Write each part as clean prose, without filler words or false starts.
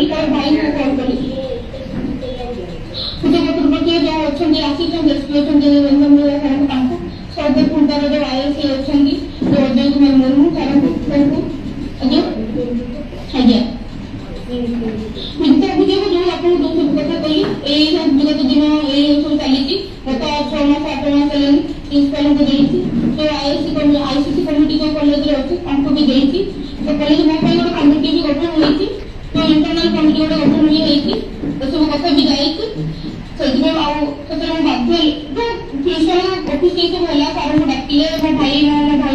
कली तार भाई को कॉल कली पूजा पत्र जो अच्छे आसिछन एक्सप्लेनेशन जे रंजन कारण तांको सौदे पुंटार जो आईएसी अछंदी जो अजय कुमार मुर्मू कारण तांको अजय अजय मित्र बुझे को जो आपन दो सब कथा कही ए विगत दिन ए सब चली गत 6 मास 8 मास चलन प्रिंसिपल को देई तो आईसीसी कमिटी को कॉलेज रे अछि हमको भी देई तो कॉलेज में कोई कमिटी भी गठन होई तो इंटरनल कमिटी को गठन होई तो सब कथा भी जाई सजमे आउ सतरा बाध्य जो प्रिंसिपल ऑफिस के सब होला कारण को डाकिले ମୋ भाई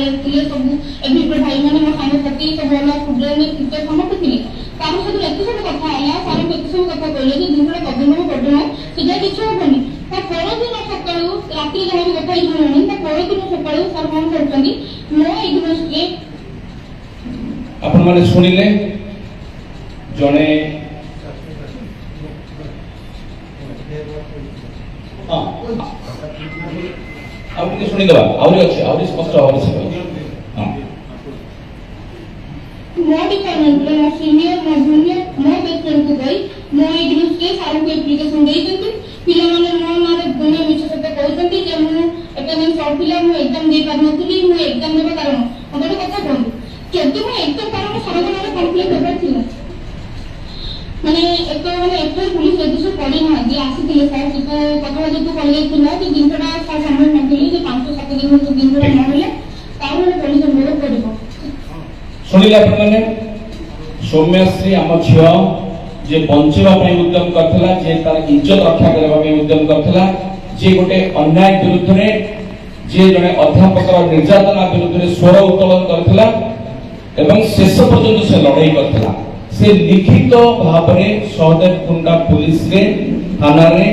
आथिले सब एबी भाई माने मो सामने पति सब होला स्टूडेंट टीचर समस्त थिले कारण सब एते सब कथा आला सारे एते सब कथा कहले जे दिन पदन पडना सेजा किछ होबनी ता पर दिन सकाळू राती जहा भी कथा इमोनी ता पर दिन सकाळू सर कोन करतनी मो इग्नोस के अपन माने सुनिले जने हां आपने सुनी दबा और स्पष्ट और से हां मो डिपार्टमेंट में सीनियर मो जूनियर मो बेस्ट को गई मो इग्नोस के सारे को एप्लीकेशन देई दंती पिला माने मो माने दुनिया मिछ सते कहउतंती जे मो एटेंडेंस सौथिला मो एग्जाम दे पार नथली मो एग्जाम देबा कारण मते कथा कहू केते मो एग्जाम कारण सारा माने कंप्लीट हेबा थिला माने एक माने एफआईआर पुलिस एदिसो पड़ी ना जे आसीथिले सर जे कथा जे कॉलेज थिला जे दिनटा सा समय नथिले जे 5-7 दिन जो दिनटा नहले ताऊ माने पुलिस मोर पड़िबो सुनिले अपन माने सौम्यश्री आम झियो जे बंचेबा पई उद्यम करथला जे तार इज्जत रक्षा करबा पई उद्यम करथला जे गोटे अन्याय विरुद्ध रे जे जने अध्यापकर निर्यातना विरुद्ध रे स्वर उत्तोलन करथला एवं शेष पर्यंत से लड़ाई करथला से लिखित भाव में सहदेव कुंडा पुलिस रे थाना रे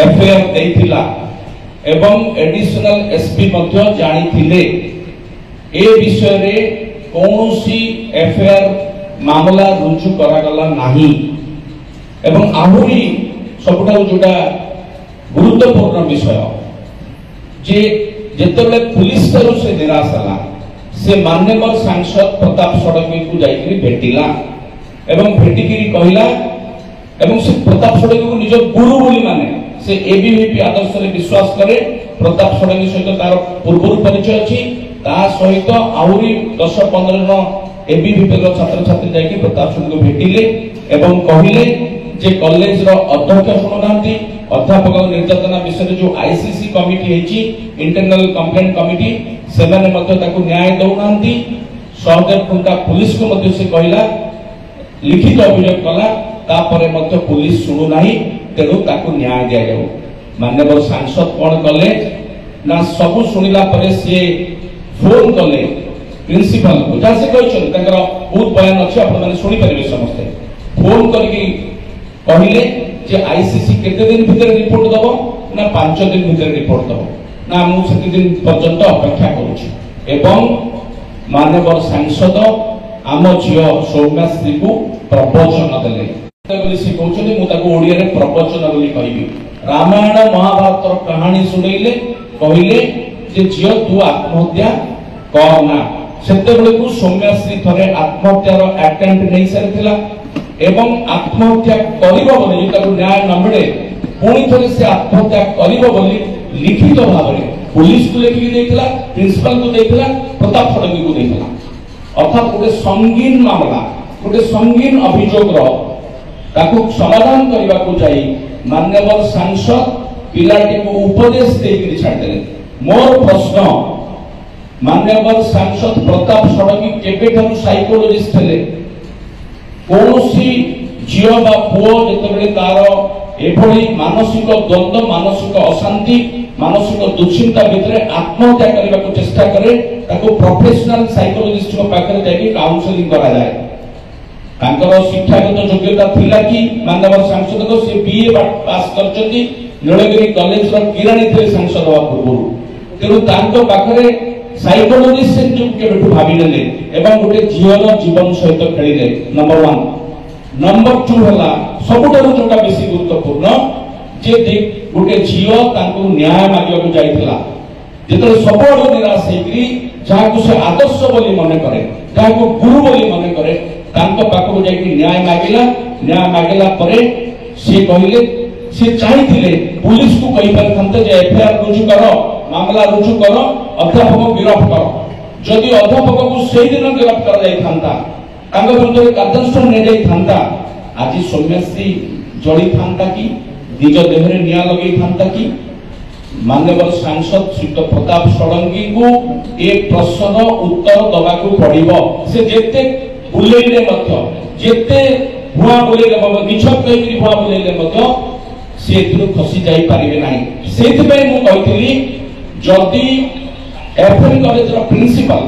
एफआईआर देथिला एवं एडिशनल एसपी मध्य जानि थिले ए विषय रे कोनोसी एफआईआर मामला रुजु करा गला नाही एवं आहुरी सबटा जोटा गुरुत्वपूर्ण विषय जे जेतबे पुलिस तरु से निराश हला से माननीय सांसद प्रताप षडंगी को जाइकरी भेटिला एवं भेटिकरी कहिला एवं से प्रताप षडंगी को निज गुरु बोली माने से एबीवीपी आदर्श रे विश्वास करे प्रताप षडंगी सहित तार पूर्व परिचय अछि ता सहित आउरी 10-15 जन एबीवीपी रो छात्र छात्री जाइकरी प्रताप षडंगी को भेटिले एवं कहिले जे कॉलेज रो अध्यक्ष सुननांती अध्यापक निर्यातना विषय जो आईसीसी कमिटी हेची इंटरनल कंप्लेंट कमिटी से माने मध्य ताकू न्याय दउनांती सहदेव कुंडा पुलिस को मध्य से कहिला लिखित अभियोग कला तापरे मध्य पुलिस सुनु नाही तेनु ताकू न्याय दिया जाऊ माननीय सांसद कोन कले ना सब सुनिला परे से फोन कले प्रिंसिपल को जा से कहछन तकर बहुत बयान अछि आपण माने सुनि परिबे समस्त फोन करके कहिले जे आईसीसी केते दिन भीतर रिपोर्ट दबो ना 5 दिन भीतर रिपोर्ट दबो ना मु सेति दिन पर्यंत अपेक्षा करूछि एवं माननीय सांसद आम झियो सौम्यश्री को प्रवचन देले बोली से कहउछनी मु ताको ओडिया रे प्रवचन बोली कहबी रामायण महाभारत रो कहानी सुनैले कहिले जे झियो तू आत्महत्या करना सेते बेले को सौम्यश्री थरे आत्महत्या रो अटेम्प्ट नै सरथिला एवं आत्महत्या करिबो बोली ताको न्याय न मिले पुणी थरे से आत्महत्या करिबो बोली लिखित भाव में पुलिस को लेखि देथिला प्रिंसिपल को देथिला प्रताप षडंगी को देथिला अर्थात गोटे संगीन मामला गोटे संगीन अभियोग रो ताको समाधान करबा को जाई माननीय सांसद पिलाटी को उपदेश देकि छाड़ देले मोर प्रश्न माननीय सांसद प्रताप षडंगी केबे थारु साइकोलॉजिस्ट थले कोनोसी झियो बा पुओ जेतबेले तार एभली मानसिक द्वंद्व मानसिक अशांति मानसिक दुश्चिंता भितरे आत्महत्या करबा को चेष्टा करे ताको प्रोफेशनल साइकोलॉजिस्ट को पाखरे जाई काउंसलिंग करा जाए तांकर शिक्षागत योग्यता थिला कि माननीय सांसद को से बीए पास करचंती नीलगिरी कॉलेज रो किराणी थे सांसद हवा पूर्व तेनु तांको पाखरे साइकोलॉजिस्ट जो केबेठु भाबी नेले एवं गोटे जीवन जीवन सहित खेलिले नंबर 1 नंबर 2 हला सबुठारु जोटा बेसी गुरुत्वपूर्ण जे गोटे झियो तांको न्याय मागिया को जाइथिला जेतले सबोड निराश हेकरी जाको से आदर्श बोली मने करे जाको गुरु बोली मने करे तांको पाखको जाई न्याय मागिला परे से कहले से चाहिए पुलिस को कही पारथंते जे एफआईआर रुजु करो मामला रुजु करो अध्यापक को गिरफ्त करो जदि अध्यापक को सही दिन गिरफ्त कर जाई थांता तांको विरुद्ध कार्यानुष्ठान ने जाई थांता आज सौम्यश्री जड़ी थांता कि निज देहरे निया लगे थांता कि माननीय सांसद श्री प्रताप षडंगी को एक प्रश्न उत्तर दबा को पड़िबो से जेते बुलेले मध्य जेते भुआ बुलेले मिछक कहि भुआ बुलेले मध्य से खसी जाई पारिबे नाही सेति पे मु कहितली जदि एफएम कॉलेज रो प्रिंसिपल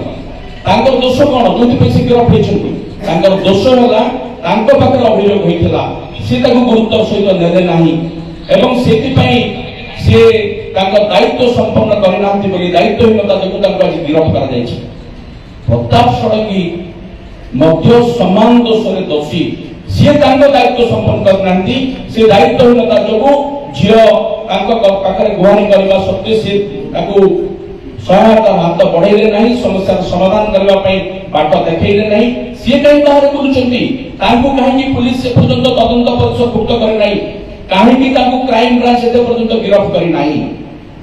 तांकर दोष कोन जोति पे से गिरफ्त हेछंती तांकर दोष होला तांको पाखरे अभियोग होइतला से ताको गुरुत्व सहित नेले नाही एवं सेति पई से तांकर दायित्व संपन्न करिनांती बोली दायित्वहीनता जोगु तांको आज गिरफ्त करा जायछि प्रताप षडंगी मध्य समान दोषरे दोषी से तांको दायित्व संपन्न करनांती से दायित्वहीनता जोगु झियो तांको पाखरे गुहारी करबा सत्ते से ताको सहायता हाथ बढ़ाइले नहीं समस्या समाधान करबा पई बाट देखैले नहीं से कहीं बाहर बुलुचंती तांको काहे पुलिस से पर्यंत तदंत परिसरभुक्त करे नहीं काहे तांको क्राइम ब्रांच एते पर्यंत गिरफ्त करी नहीं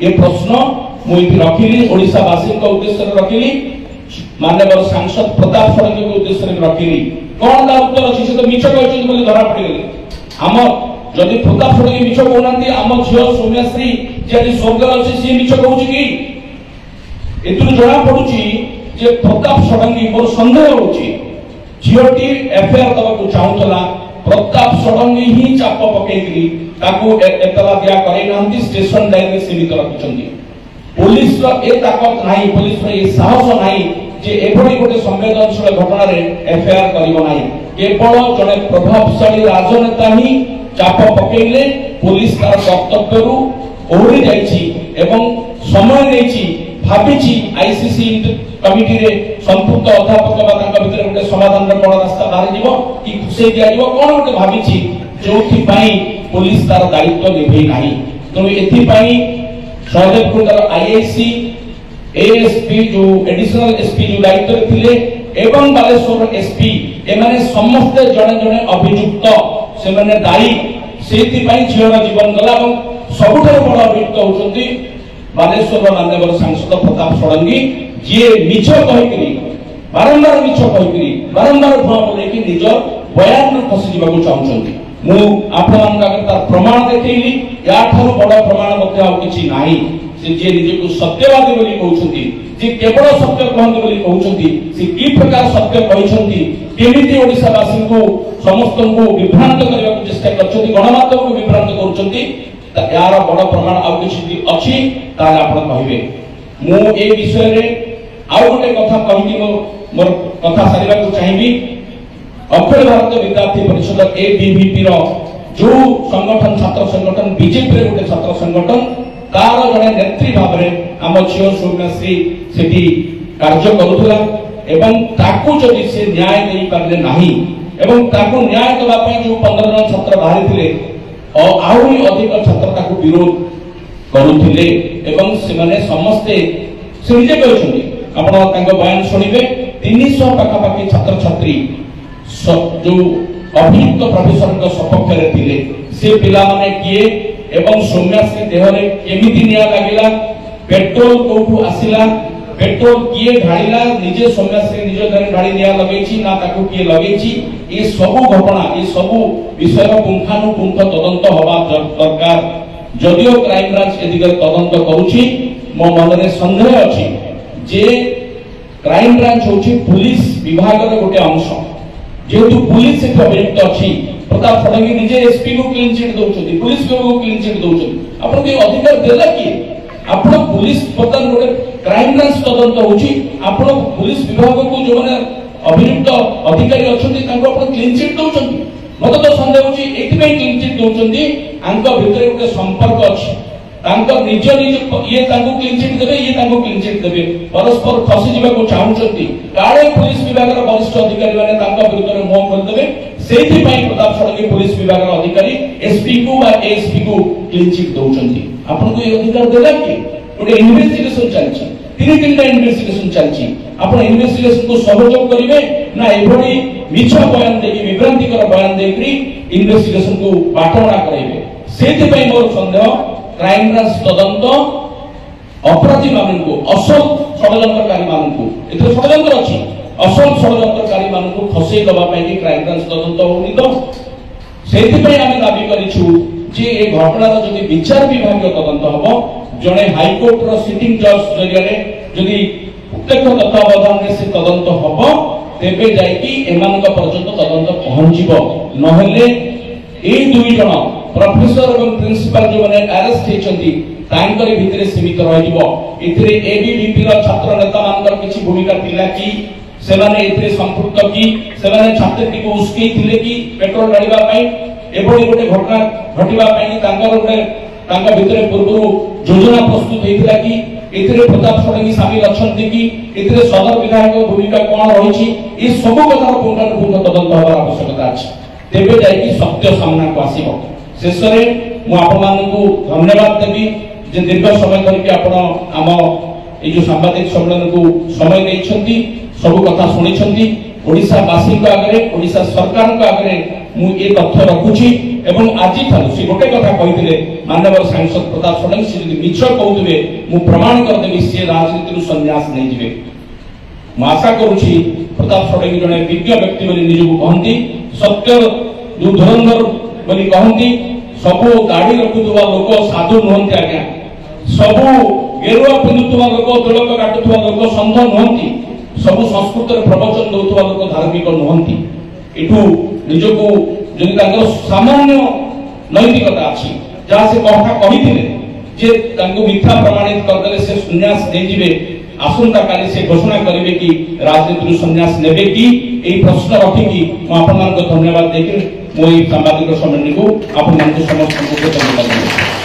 ये प्रश्न मु इति रखिली ओडिसा वासी को उद्देश्य रे रखिली माननीय सांसद प्रताप षडंगी को उद्देश्य रे रखिली कोन दा उत्तर अछि से तो मिछ कहछन बोली धरा पड़ी गेले हम जदि प्रताप षडंगी मिछ कहनांती हम झियो सौम्यश्री जदि स्वर्गर अछि से मिछ कहउछि कि एतु जणा पडुछि जे प्रताप षडंगी मोर संदेह होछि झियोटी एफआईआर दबा को चाहुतला प्रताप षडंगी ही चाप पकेकरी ताकू एतला दिया करे नांती स्टेशन डायरी सीमित रखिछंती पुलिस रो ए ताकत नाही पुलिस रो ए साहस नाही जे एभली गोटे संवेदनशील घटना रे एफआईआर करिवो नाही केवल जने प्रभावशाली राजनेता ही चाप पकेइले पुलिस तार कर्तव्यरु ओहरी जाईछि एवं समय नेछि भाबिछि आईसीसी कमिटी रे संपुक्त अध्यापक बा तांका भितर गोटे समाधान रे कोन रास्ता बाहर जीवो कि खुसे दिया जीवो कोन गोटे भाबिछि जोथि पई पुलिस तार दायित्व निभै नाही तो एथि पई सहदेवपुर तार आईआईसी एएसपी जो एडिशनल एसपी जो दायित्व रे थिले एवं बालेश्वर एसपी एमाने समस्त जने जने अभियुक्त से माने दायी सेति पई झियर जीवन गला एवं सबुठार बड़ अभियुक्त होचंती बालेश्वर माननीय सांसद प्रताप षडंगी जे मिछ कहिकरी बारंबार मिछ कहिकरी बारंबार भुआ बोलेकि निज बयान में फसी जीवाकू चाहुचंती मु आपन आगे तार प्रमाण देखैली या ठारू बड़ प्रमाण मध्ये आ किछि नाही से जे निजको सत्यवादी बोली कहउचंती जे केवल सत्य कहंती बोली कहउचंती से की प्रकार सत्य कहिसंती केमिति ओडिसा वासी को समस्त को विभ्रांत करबा को चेष्टा करछंती गणमाध्यम को विभ्रांत करछंती यार बड़ प्रमाण आ किछि अछि ताले आपण कहिबे मु ए विषय रे आ गोटे कथा कहिबी मोर कथा सारिबा को चाहिबी अखिल भारतीय विद्यार्थी परिषद एबीवीपी रो जो संगठन छात्र संगठन बीजेपी रे गोटे छात्र संगठन तार जने नेत्री भाव रे हम छियो सौम्यश्री सेठी कार्य करूथला एवं ताकू जदि से न्याय देई पारले नाही एवं ताकू न्याय दबा पई जो 15 जन छात्र बाहरी थिले और आहुरी अधिक छात्र ताकू विरोध करूथिले एवं से माने समस्त से निजे कहछन्ती आपण तांको बयान सुनिबे 300 पाखा पाखी छात्र छात्री जो अभियुक्त प्रोफेसर को सपक्ष रे थिले से पिला माने किए एवं सौम्यश्री देहरे केमिति निया लागिला पेट्रोल कोठू आसिला पेट्रोल किए ढाळिला निजे सौम्यश्री निजे घरे ढाळी निया लगेछि ना ताकू किए लगेछि ए सबु घटना ए सबु विषय पुंखानुपुंख तदंत होबा दरकार जदियो क्राइम ब्रांच ए दिगरे तदंत करूछि मो मनरे संदेह अछि जे क्राइम ब्रांच होछि पुलिस विभाग रो गोटे अंश जेतु पुलिस से अभियुक्त अछि प्रताप षडंगी निजे एसपी को क्लीन चिट दउछथि पुलिस को क्लीन चिट दउछथि आपण के अधिकार देला कि आपण पुलिस पतन गोटे क्राइम ब्रांच तदंत होछि आपण पुलिस विभाग को जो माने अभियुक्त अधिकारी अछथि तांको आपण क्लीन चिट दउछथि मते तो संदेह होछि एति में क्लीन चिट दउछथि आंको भितरे गोटे संपर्क अछि तांको निज ये तांको क्लीन चिट देबे ये तांको क्लीन चिट देबे परस्पर खसी जीवा को चाहुचथि काळे पुलिस विभाग रो वरिष्ठ अधिकारी माने तांको विरुद्ध मुंह खोल देबे सेति पई प्रताप षडंगी पुलिस विभाग रो अधिकारी एसपी को बा एसपी को क्लीन चिट दउछथि आपन को ये अधिकार देला कि ओटे इन्वेस्टिगेशन चलछि तीन इन्वेस्टिगेशन चलछि आपण इन्वेस्टिगेशन को सहयोग करिवे ना एभली मिछ बयान देकी विभ्रांतिकर बयान देकरी इन्वेस्टिगेशन को बाटवणा कराइबे सेति पई मोर संदेह क्राइम ब्रांच तदंत अपराधी मानकु असल षडयंत्रकारी मानकु एते षडयंत्र अछि असल षडयंत्रकारी मानकु खसै दबा पई कि क्राइम ब्रांच तदंत होनी तो सेति पई आमे दाबी करिछु जे ए घटनार जदि विचार विभाग तदंत हबो जणे हाई कोर्ट रो सिटिंग जज जरिया जदि प्रत्यक्ष तत्वावधान से तदंत हबो तेबे जाई कि एमानक पर्यंत तदंत पहुंचीबो नहले ए दुई जण प्रोफेसर एवं प्रिंसिपल जो माने अरेस्ट हेचंती तांकर भितरे सीमित रहिबो इतरे एबीवीपी रो छात्र नेता मानकर किछि भूमिका थिला कि सेमाने इतरे संपुक्त कि सेमाने छात्रटी को उस्के थिले कि पेट्रोल डालिबा पई एभली गोटे घटना घटिबा पई तांकर गोटे तांका भितरे पूर्वरु योजना प्रस्तुत हेतिला कि इतरे प्रताप षडंगी शामिल अछंती कि इतरे सदर विधायक भूमिका कोन रहिछि ई सब कथार पुनर्पुन तदंत हबार आवश्यकता अछि तेबे जाई कि सत्य सामना को आसीबो शेषरे मु आपण मानकु धन्यवाद देबी जे दीर्घ समय धरिके आपण आम ए जो सांबादिक सम्मेलन को समय दैछंती सब कथा सुनिछंती ओडिसा वासी को आगरे ओडिसा सरकार को आगरे मु ए तथ्य रखुछि एवं आज थारु से गोटे कथा कहिथिले माननीय सांसद प्रताप षडंगी से यदि मिछ कहउतबे मु प्रमाण कर देबी से राजनीति रु संन्यास नै जिवे मु आशा करूछि प्रताप षडंगी जने विज्ञ व्यक्ति बोली निजु कहंती सत्य दुधरंधर बोली कहंती सबु गाड़ी रखुवा लोक साधु नहंती आज्ञा सबु गेरुआ पिंधुवा लोक तिलक काटुवा लोक संध नहंती सबु संस्कृत रे प्रवचन दउतवा लोक धार्मिक नहंती एठू निजको जदि तांकर सामान्य नैतिकता अछि जहाँ से कथा कहिथिले जे तांको मिथ्या प्रमाणित करदेले से संन्यास नै जिवे आसंता काली से घोषणा करिवे कि राजनीति संन्यास नेबे कि एई प्रश्न रखि कि म आपन मान को धन्यवाद देके मोई सांबादिक सम्मेलन को आपन मान को समस्त को धन्यवाद देबे।